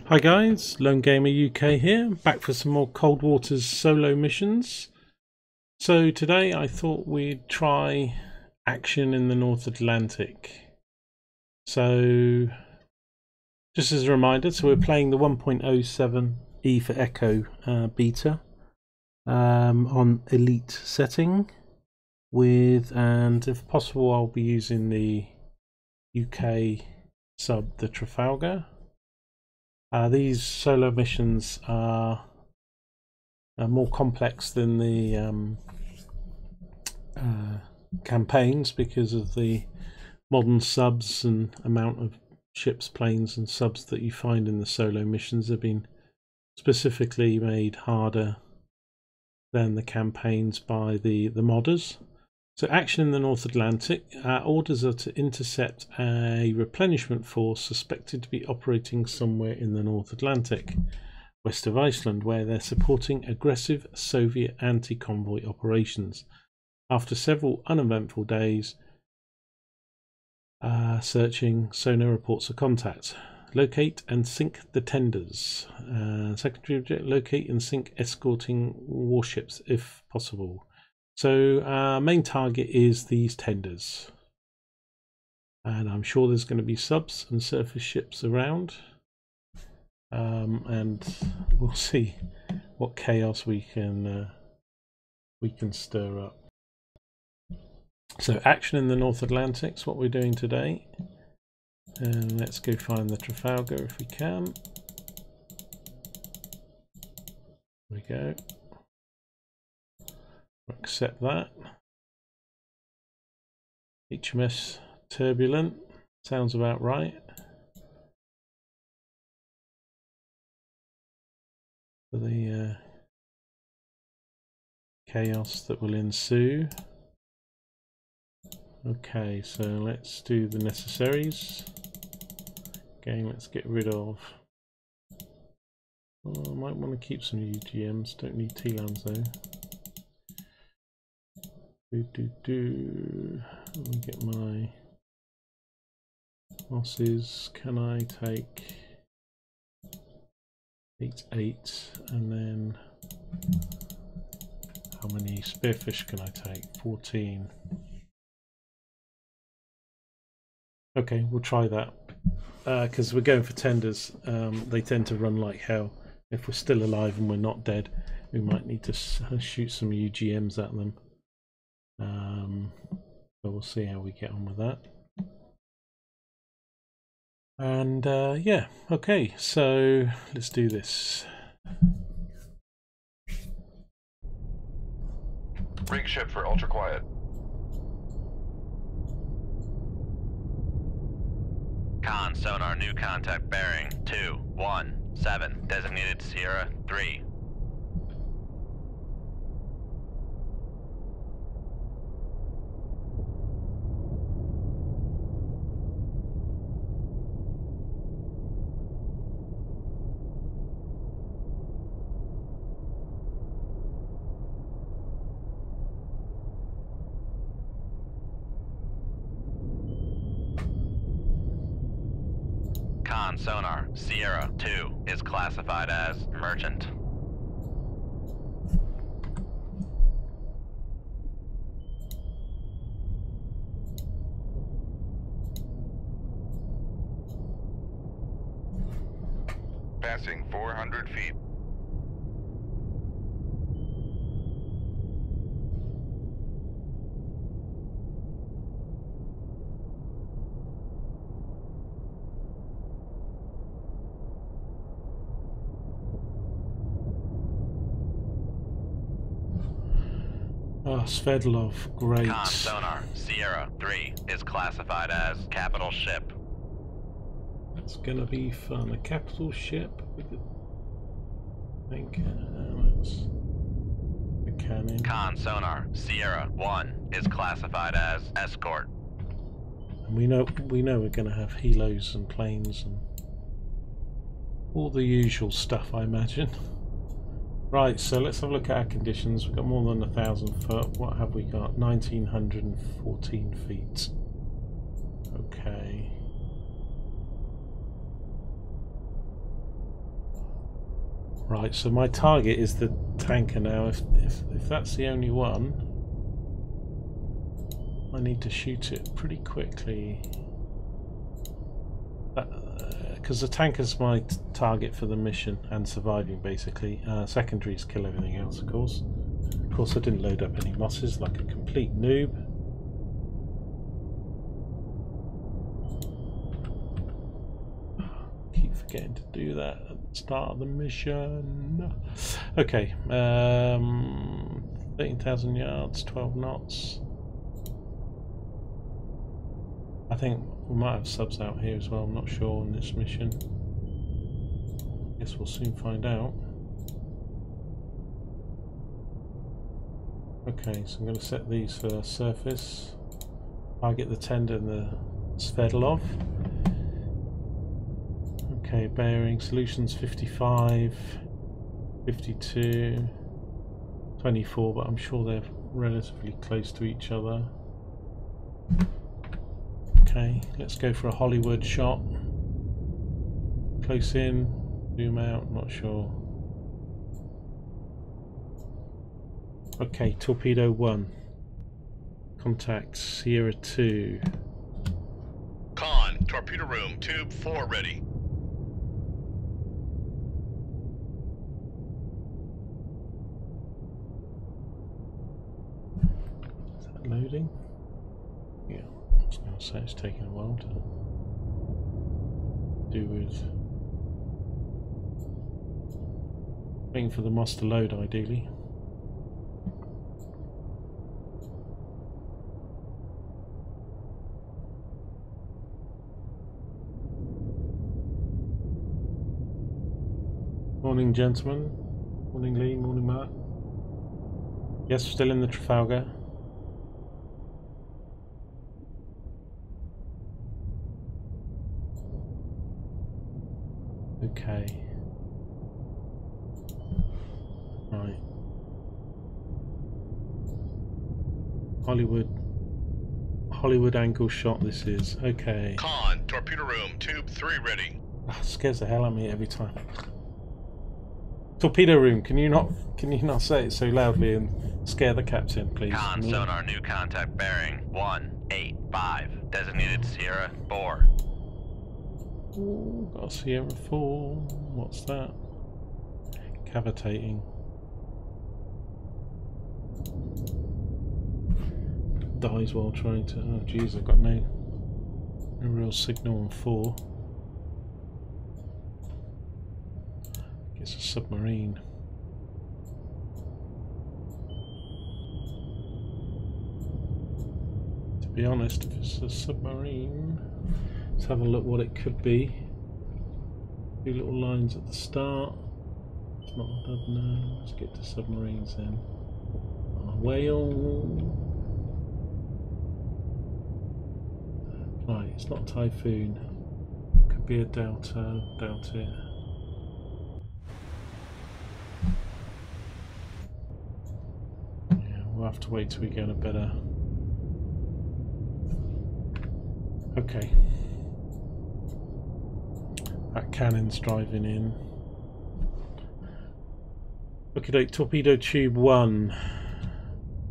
Hi guys, Lone Gamer UK here, back for some more Cold Waters solo missions. So today I thought we'd try action in the North Atlantic. So just as a reminder, so we're playing the 1.07 E for Echo beta on elite setting and if possible I'll be using the UK sub, the Trafalgar. These solo missions are more complex than the campaigns because of the modern subs and amount of ships, planes and subs that you find in the solo missions have been specifically made harder than the campaigns by the modders. So action in the North Atlantic. Orders are to intercept a replenishment force suspected to be operating somewhere in the North Atlantic, west of Iceland, where they're supporting aggressive Soviet anti-convoy operations. After several uneventful days searching, sonar reports a contact. Locate and sink the tenders. Secondary objective, locate and sink escorting warships if possible. So our main target is these tenders, and I'm sure there's going to be subs and surface ships around, and we'll see what chaos we can stir up. So action in the North Atlantic is what we're doing today, and let's go find the Trafalgar if we can. There we go. Accept that. HMS Turbulent sounds about right. For the chaos that will ensue. Okay, so let's do the necessaries. Again, let's get rid of. Oh, I might want to keep some UGMs. Don't need TLANs though. Let me get my losses. Can I take 8 and then how many spearfish can I take? 14. Okay, we'll try that because we're going for tenders. They tend to run like hell. If we're still alive and we're not dead, we might need to shoot some UGMs at them. So we'll see how we get on with that. And yeah, okay, so let's do this. Rig ship for ultra quiet. Con sonar, new contact bearing 217, designated Sierra 3. Con sonar, Sierra 2 is classified as merchant. Passing 400 feet. Oh, Sverdlov, great. Con sonar, Sierra 3 is classified as capital ship. It's gonna be fun. A capital ship with a, I think that's a cannon. Con sonar, Sierra 1 is classified as escort. And we know we're gonna have helos and planes and all the usual stuff, I imagine. Right, so let's have a look at our conditions. We've got more than 1,000 foot. What have we got? 1,914 feet. Okay. Right, so my target is the tanker now. If that's the only one, I need to shoot it pretty quickly. Because the tanker's my target for the mission and surviving, basically. Secondaries kill everything else, of course. Of course, I didn't load up any mosses like a complete noob. Keep forgetting to do that at the start of the mission. Okay, 13,000 yards, 12 knots. I think we might have subs out here as well, I'm not sure on this mission. Guess we'll soon find out. Okay, so I'm going to set these for surface. Target the tender and the Sverdlov. Okay, bearing, solutions 55, 52, 24, but I'm sure they're relatively close to each other. Okay, let's go for a Hollywood shot. Close in, zoom out, not sure. Okay, Torpedo 1. Contact Sierra 2. Con, torpedo room, tube 4 ready. Is that loading? Yeah, I was going to say it's taking a while to do with waiting for the MOS to load, ideally. Morning, gentlemen. Morning, Lee. Morning, Matt. Yes, still in the Trafalgar. Okay. Right. Hollywood angle shot this is. Okay. Con, torpedo room, tube 3 ready. It scares the hell out of me every time. Torpedo room, can you not say it so loudly and scare the captain, please? Con, sonar, new contact bearing 185, designated Sierra 4. Ooh, got a Sierra 4. What's that? Cavitating. Dies while trying to. Oh, jeez, I've got no real signal on 4. It's a submarine. To be honest, if it's a submarine, let's have a look what it could be. 2 little lines at the start. It's not a dud, no. Let's get to submarines then. A whale. Right, it's not Typhoon. Could be a Delta, doubt it. We'll have to wait till we get a better. Okay. That cannon's driving in. Okay, torpedo tube 1.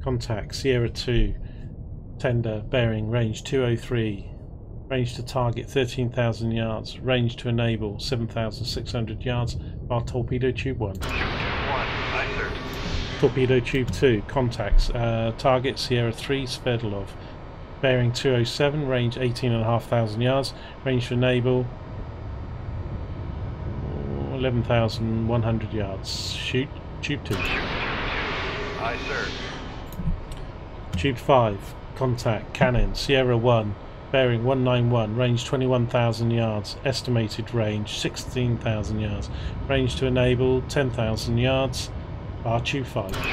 Contact Sierra 2. Tender, bearing, range 203. Range to target 13,000 yards. Range to enable 7,600 yards. Bar torpedo tube 1. Aye, sir. Torpedo tube 2, contacts, target Sierra 3, Sverdlov, bearing 207, range 18,500 yards, range to enable 11,100 yards. Shoot, tube 2. Aye, sir. Tube 5, contact, cannon, Sierra 1, bearing 191, range 21,000 yards, estimated range 16,000 yards, range to enable 10,000 yards. Bar tube 5. Tube 5.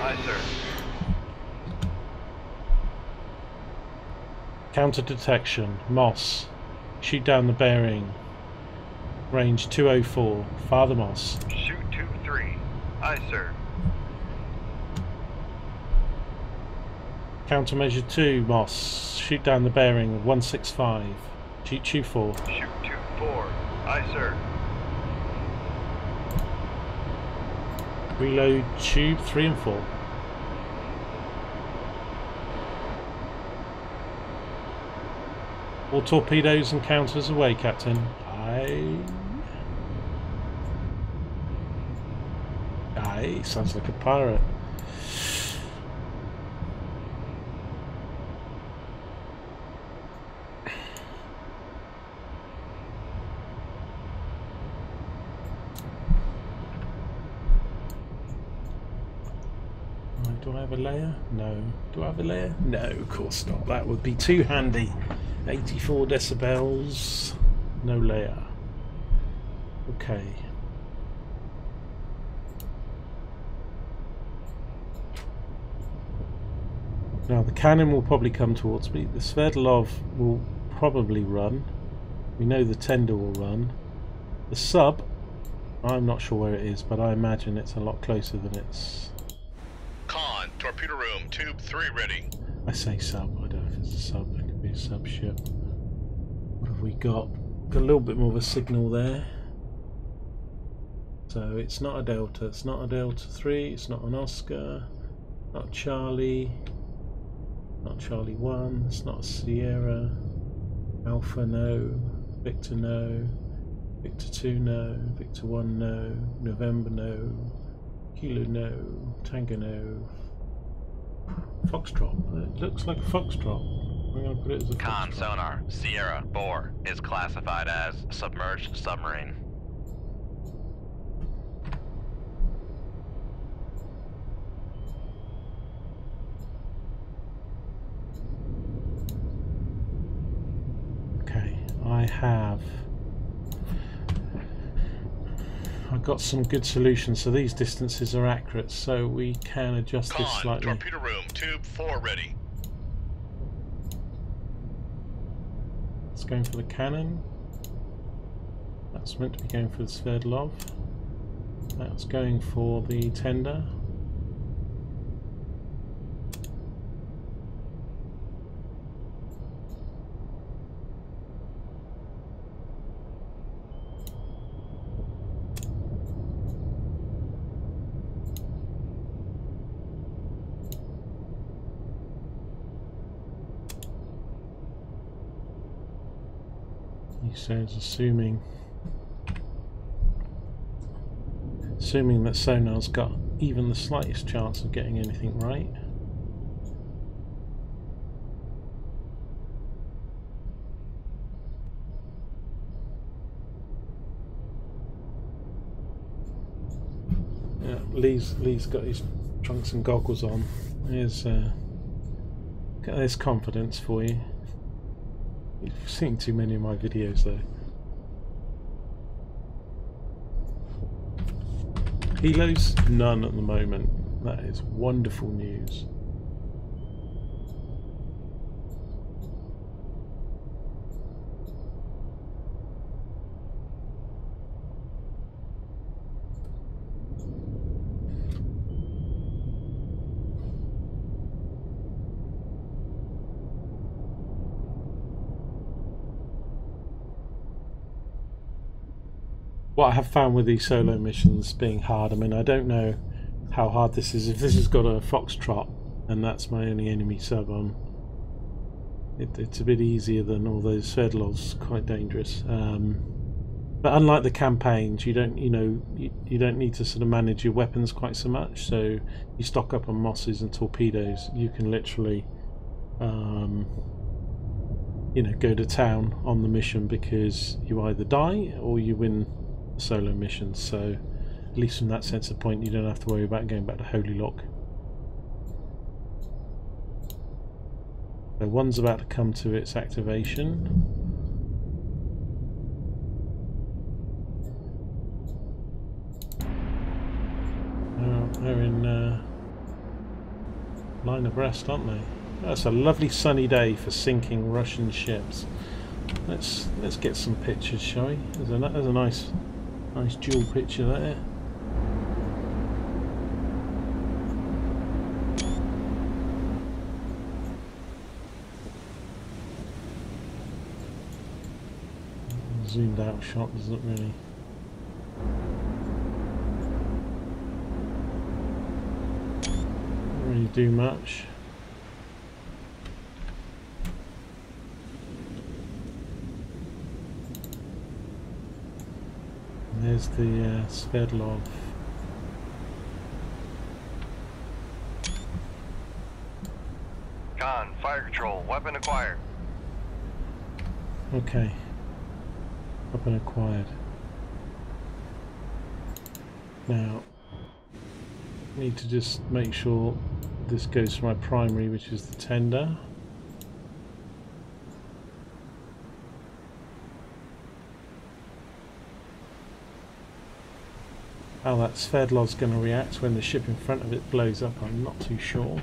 Aye, sir. Counter detection. MOS. Shoot down the bearing. Range 204. Father MOS. Shoot tube 3. Aye, sir. Countermeasure 2. MOS. Shoot down the bearing of 165. Shoot tube 4. Shoot tube 4. Aye, sir. Reload tube 3 and 4. All torpedoes and counters away, Captain. Aye, sounds like a pirate. Do I have a layer? No. Do I have a layer? No, of course not. That would be too handy. 84 decibels. No layer. Okay. Now the cannon will probably come towards me. The Sverdlov will probably run. We know the tender will run. The sub, I'm not sure where it is, but I imagine it's a lot closer than it's... Con, torpedo room, tube 3 ready. I say sub, I don't know if it's a sub, it could be a sub ship. What have we got? Got a little bit more of a signal there. So it's not a Delta, it's not a Delta 3, it's not an Oscar, not Charlie, not Charlie 1, it's not a Sierra, Alpha no, Victor no, Victor 2 no, Victor 1 no, November no, Kilo no, Tango no, Foxtrot. It looks like a Foxtrot. I'm going to put it as a Con Foxtrot. sonar, Sierra, Boar, is classified as submerged submarine. Okay, I've got some good solutions, so these distances are accurate, so we can adjust this Con, slightly. torpedo room, tube 4 ready. It's going for the cannon. That's meant to be going for the Sverdlov. That's going for the tender. He says assuming that sonar's got even the slightest chance of getting anything right. Yeah, Lee's got his trunks and goggles on. There's confidence for you. You've seen too many of my videos though. Helos? None at the moment. That is wonderful news. What I have found with these solo missions being hard, I mean, I don't know how hard this is. If this has got a Foxtrot and that's my only enemy sub, it's a bit easier than all those Sverdlovs. Quite dangerous. But unlike the campaigns, you don't need to sort of manage your weapons quite so much. So you stock up on Mosses and torpedoes. You can literally, go to town on the mission because you either die or you win solo missions, so at least from that sense of point you don't have to worry about going back to Holy Lock. So one's about to come to its activation. They're in line abreast, aren't they? That's a lovely sunny day for sinking Russian ships. Let's get some pictures, shall we? There's a nice dual picture there. Zoomed out shot doesn't really. really do much. And there's the Sverdlov. Con, fire control, weapon acquired. Okay. Weapon acquired. Now, need to just make sure this goes to my primary, which is the tender. How that Sverdlov's going to react when the ship in front of it blows up, I'm not too sure.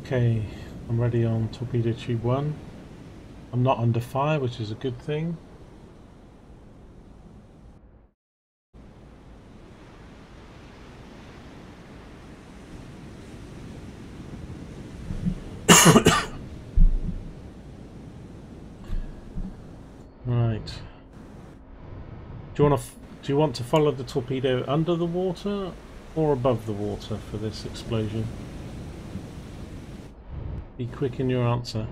Okay, I'm ready on torpedo tube 1. I'm not under fire, which is a good thing. Right. Do you want to follow the torpedo under the water or above the water for this explosion? Be quick in your answer.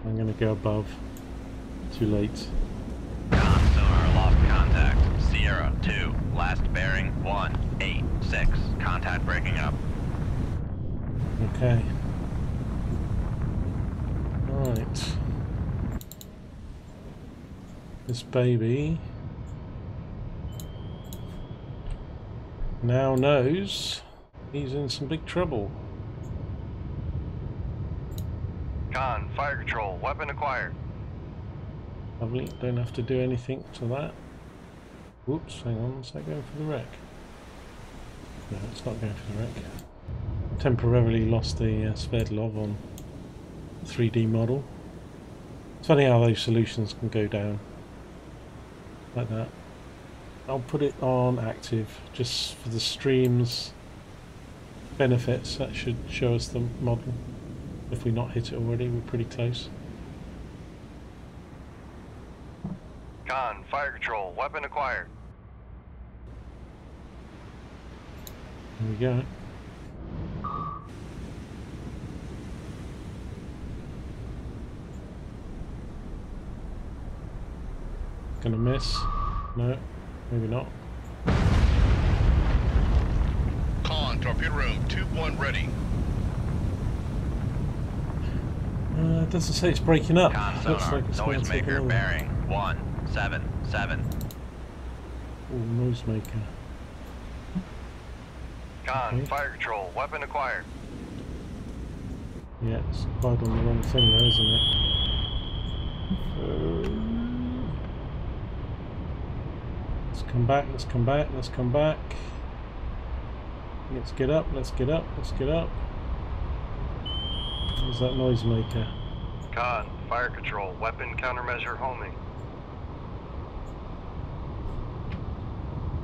I'm going to go above. Too late. Con sonar lost contact. Sierra 2, last bearing 186. Contact breaking up. Okay. Right. This baby now knows he's in some big trouble. Con, fire control, weapon acquired. Lovely, don't have to do anything to that. Whoops, hang on, is that going for the wreck? No, it's not going for the wreck. Temporarily lost the Sverdlov on 3D model. It's funny how those solutions can go down like that. I'll put it on active just for the stream's benefits. That should show us the model. If we not hit it already, we're pretty close. Con, fire control, weapon acquired. There we go. Gonna miss? No, maybe not. Con, torpedo room, tube 1 ready. It doesn't say it's breaking up. Con Looks sonar, like it's going to take noisemaker another. bearing 177. Oh, noisemaker. Con, Okay. fire control, weapon acquired. Yeah, it's applied on the wrong thing though, isn't it? Let's come back, let's come back, let's come back. Let's get up, let's get up, let's get up. Where's that noisemaker? Con, fire control, weapon countermeasure homing.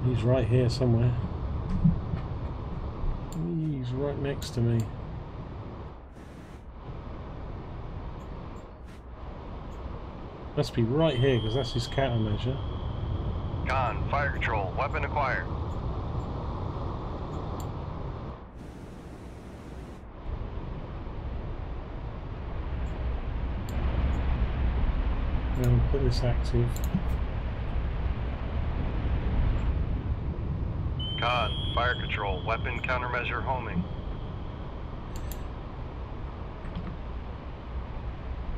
He's right here somewhere. He's right next to me. Must be right here because that's his countermeasure. Con, fire control, weapon acquired. Now put this active. Con, fire control, weapon countermeasure homing.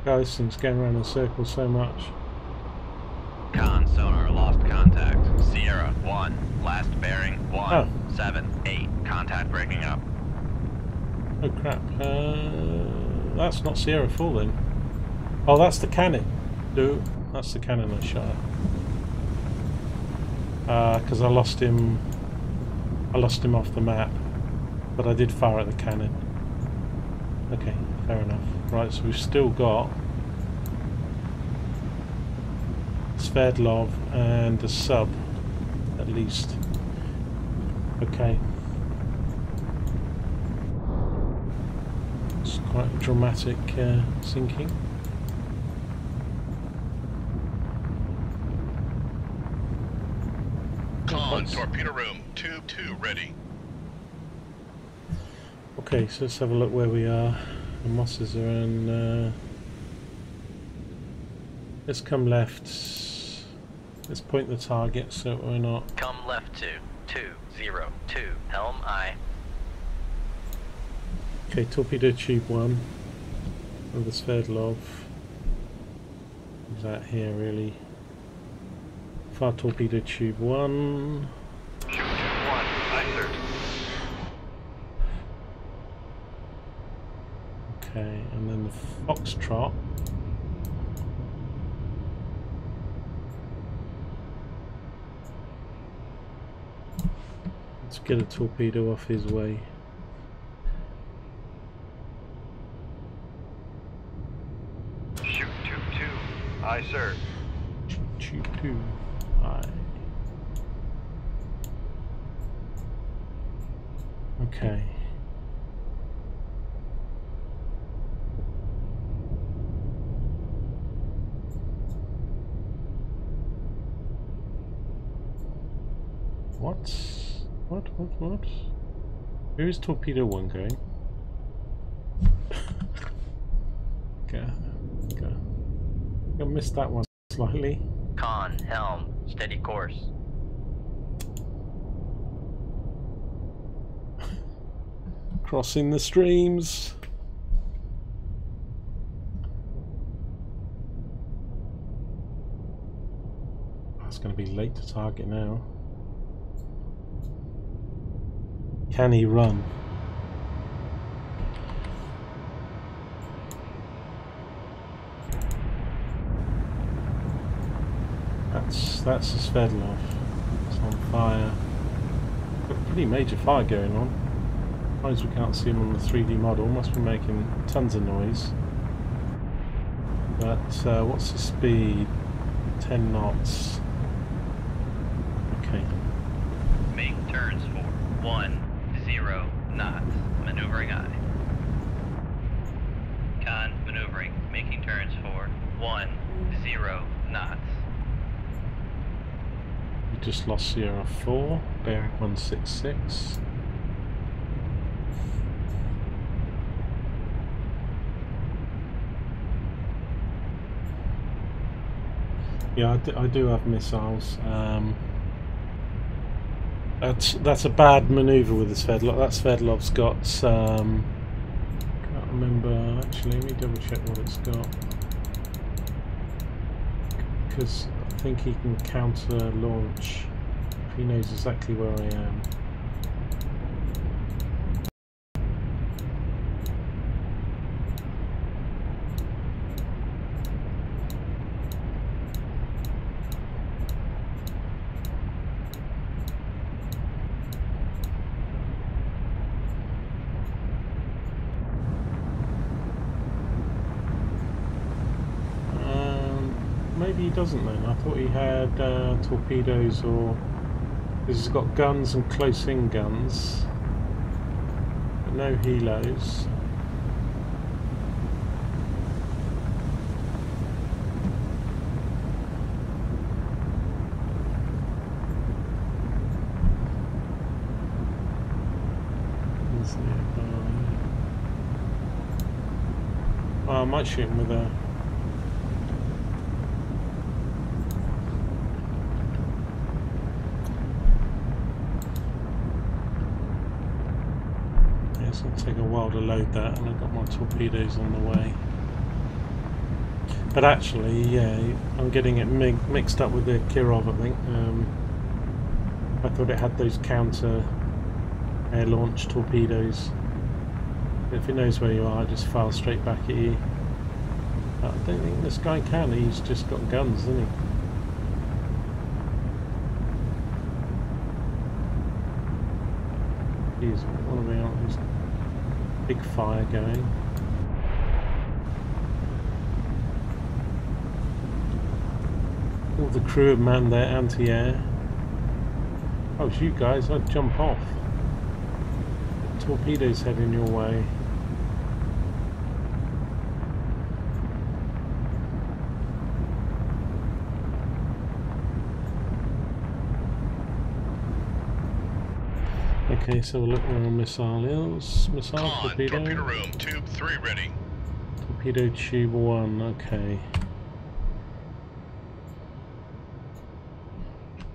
Guys, this thing's going around in circles so much. Con sonar lost contact. Sierra 1, last bearing 178. Contact breaking up. Oh crap. That's not Sierra full then. Oh, that's the cannon. No, that's the cannon I shot at. Because I lost him off the map. But I did fire at the cannon. Okay, fair enough. Right, so we've still got Sverdlov and a sub, at least. Okay. It's quite a dramatic sinking. Con, torpedo room, tube 2 ready. Okay, so let's have a look where we are. The mosses are in. Let's come left. Let's point the target so we're not. Come left to 202, helm I. Okay, torpedo tube 1 of the Sverdlov. Is that here really? Far torpedo tube 1. Shoot 2-1, aye sir. Okay, and then the Foxtrot. Let's get a torpedo off his way. Shoot 2-2, aye sir. Tube 2. Aye. Okay. What? Where is torpedo 1 going? Okay. I missed that one slightly. Con, helm, steady course. Crossing the streams. It's going to be late to target now. Can he run? That's the Sverdlov. It's on fire. Got a pretty major fire going on. As long as we can't see him on the 3D model, must be making tons of noise. But what's the speed? 10 knots. Okay. Make turns for 10 knots. Maneuvering I. Con, maneuvering. Making turns for 10 knots. We just lost Sierra 4, bearing 166. Yeah, I do have missiles. That's a bad manoeuvre with the Sverdlov. That Sverdlov's got can't remember actually. Let me double check what it's got, because I think he can counter launch if he knows exactly where I am. Maybe he doesn't then. I thought he had torpedoes, or because he's got guns and close-in guns, but no helos. He's nearby. Oh, I might shoot him with a. It's going to take a while to load that, and I've got my torpedoes on the way. But actually, yeah, I'm getting it mixed up with the Kirov, I think. I thought it had those counter air launch torpedoes. If it knows where you are, just fire straight back at you. But I don't think this guy can, he's just got guns, isn't he? He's one of the there's big fire going. All the crew have manned their anti-air. Oh, it's you guys, I'd jump off. Torpedoes heading your way. Okay, so we'll look where our missile is. Missile, Con, torpedo. torpedo room, tube 3 ready. Torpedo tube 1, okay.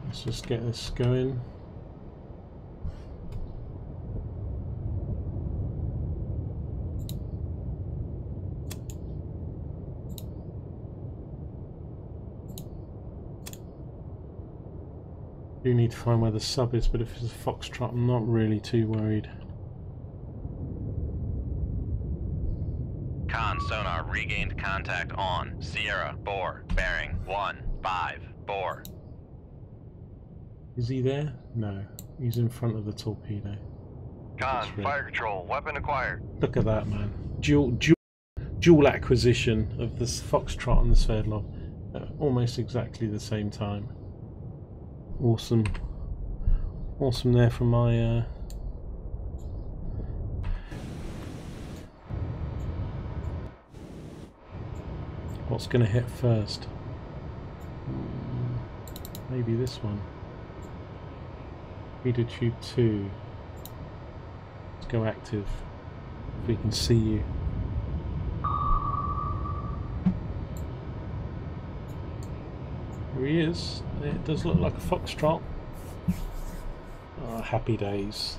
Let's just get this going. Do need to find where the sub is, but if it's a Foxtrot, I'm not really too worried. Con sonar regained contact on Sierra Bore bearing 154. Is he there? No, he's in front of the torpedo. Con, fire control, weapon acquired. Look at that, man. Dual acquisition of this Foxtrot and the Sverdlov at almost exactly the same time. Awesome. Awesome there from my what's going to hit first? Maybe this one. Torpedo tube 2. Let's go active. If we can see you. Here he is. It does look like a Foxtrot. Oh, happy days.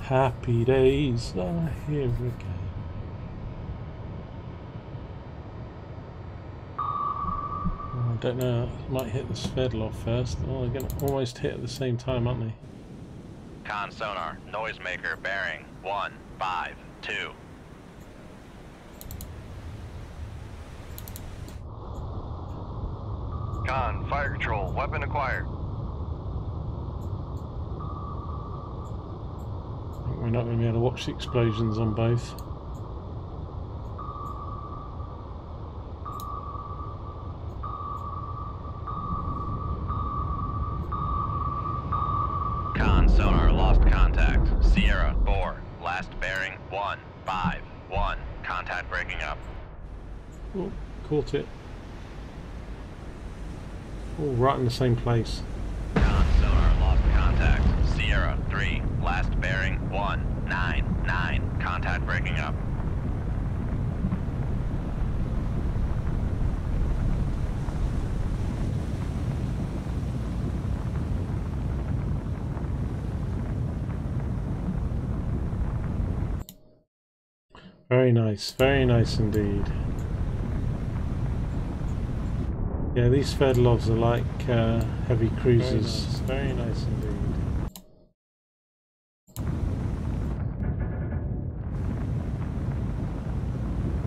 Happy days are here again. Oh, I don't know. Might hit the Sverdlov first. Oh, they're going to almost hit at the same time, aren't they? Con sonar noisemaker bearing 152. Con, fire control, weapon acquired. I think we're not going to be able to watch the explosions on both. Con sonar lost contact. Sierra Bore last bearing 151. Contact breaking up. Oh, caught it. Oh, right in the same place. Con sonar lost contact. Sierra 3 last bearing 199. Contact breaking up. Very nice indeed. Yeah, these Sverdlovs are like heavy cruisers. Very nice indeed.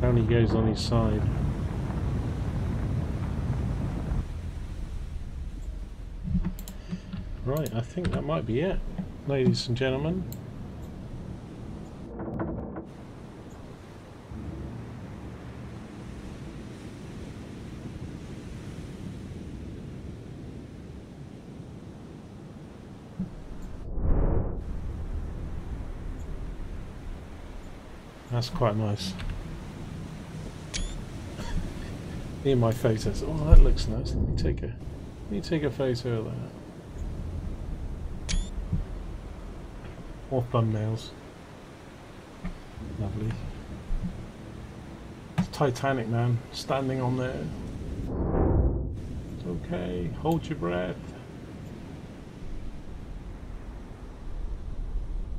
Down he goes on his side. Right, I think that might be it, ladies and gentlemen. That's quite nice. In my photos. Oh, that looks nice. Let me take a photo of that. More thumbnails. Lovely. It's Titanic, man, standing on there. It's okay. Hold your breath.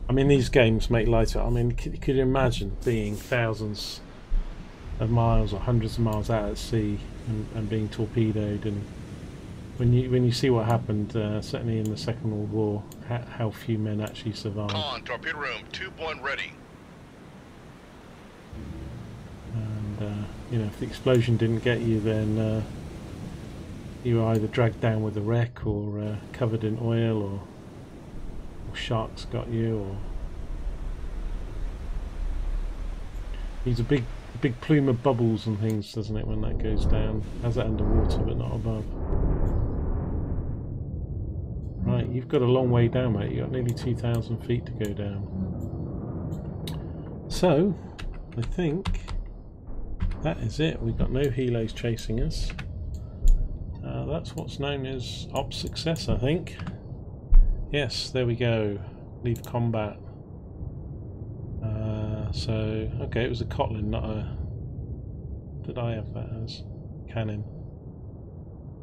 I mean, these games make light of it. I mean, could you imagine being thousands of miles or hundreds of miles out at sea and being torpedoed? And when you see what happened, certainly in the Second World War, how few men actually survived. Con, torpedo room, tube 1 ready. And you know, if the explosion didn't get you, then you were either dragged down with the wreck or covered in oil, or sharks got you, or these are big a big plume of bubbles and things, doesn't it, when that goes down? Has it underwater but not above. Right, you've got a long way down, mate. You've got nearly 2,000 feet to go down. So, I think that is it. We've got no helos chasing us. That's what's known as op success, I think. Yes, there we go. Leave combat. So, okay, it was a Kotlin, not a... Did I have that as Cannon?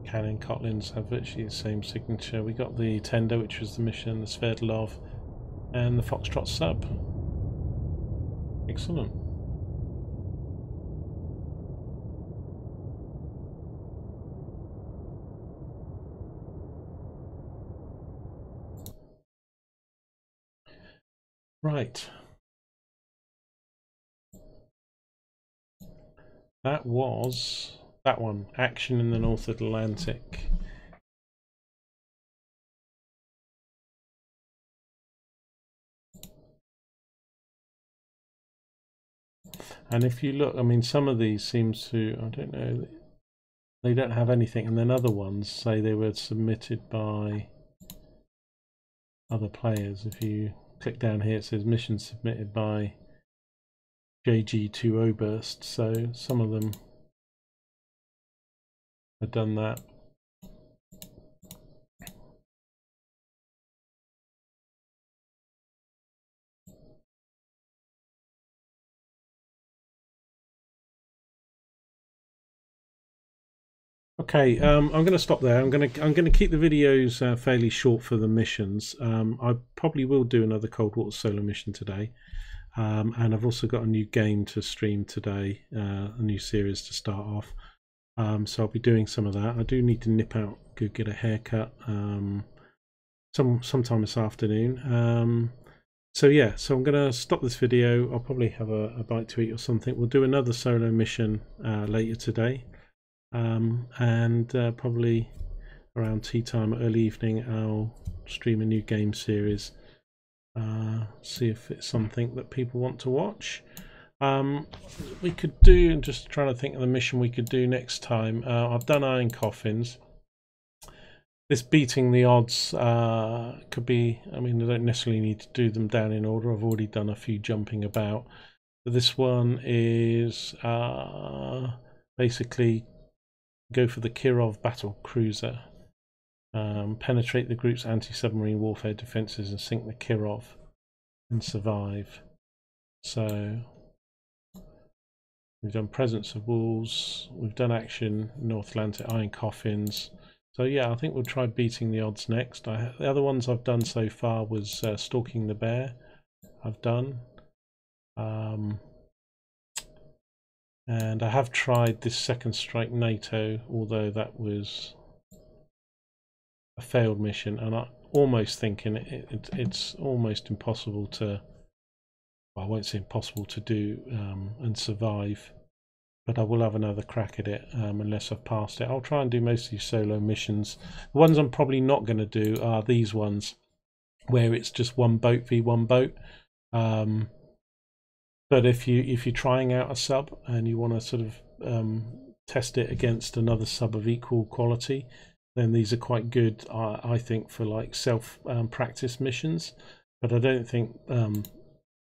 Cannon Kotlins have virtually the same signature. We got the Tender, which was the mission, the Sverdlov, and the Foxtrot sub. Excellent. Right. That was that one, Action in the North Atlantic. And if you look, I mean, some of these seems to, I don't know, they don't have anything, and then other ones say they were submitted by other players. If you click down here, it says mission submitted by JG2 Oberst, so some of them have done that. Okay, I'm going to stop there. I'm going to keep the videos fairly short for the missions. I probably will do another Cold Water solo mission today, and I've also got a new game to stream today, a new series to start off. So I'll be doing some of that. I do need to nip out, go get a haircut sometime this afternoon. So yeah, so I'm going to stop this video. I'll probably have a bite to eat or something. We'll do another solo mission later today. And probably around tea time, early evening, I'll stream a new game series, see if it's something that people want to watch. We could do, just trying to think of the mission we could do next time. I've done Iron Coffins. This beating the odds could be, I mean, I don't necessarily need to do them down in order. I've already done a few jumping about. But this one is basically go for the Kirov battle cruiser, penetrate the group's anti-submarine warfare defences and sink the Kirov and survive. So we've done Presence of Wolves, we've done Action North Atlantic, Iron Coffins. So yeah, I think we'll try beating the odds next. The other ones I've done so far was Stalking the Bear. I've done. And I have tried this Second Strike NATO, although that was a failed mission, and I'm almost thinking it's almost impossible to, well, I won't say impossible to do and survive, but I will have another crack at it unless I've passed it. I'll try and do most of these solo missions. The ones I'm probably not going to do are these ones, where it's just one boat v one boat. But if you're trying out a sub and you want to sort of test it against another sub of equal quality, then these are quite good, I think, for like self practice missions. But I don't think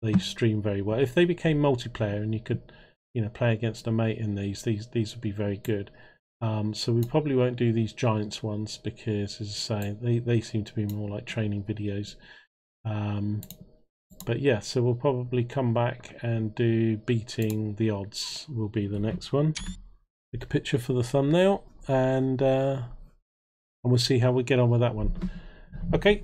they stream very well. If they became multiplayer and you could, you know, play against a mate in these would be very good. So we probably won't do these Giants ones because, as I say, they seem to be more like training videos. But yeah, so we'll probably come back and do Beating the Odds will be the next one. Take a picture for the thumbnail, and we'll see how we get on with that one. Okay,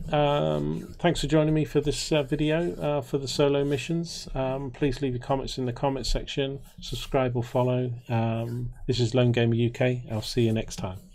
thanks for joining me for this video for the solo missions. Please leave your comments in the comments section, subscribe or follow. This is Lone Gamer UK. I'll see you next time.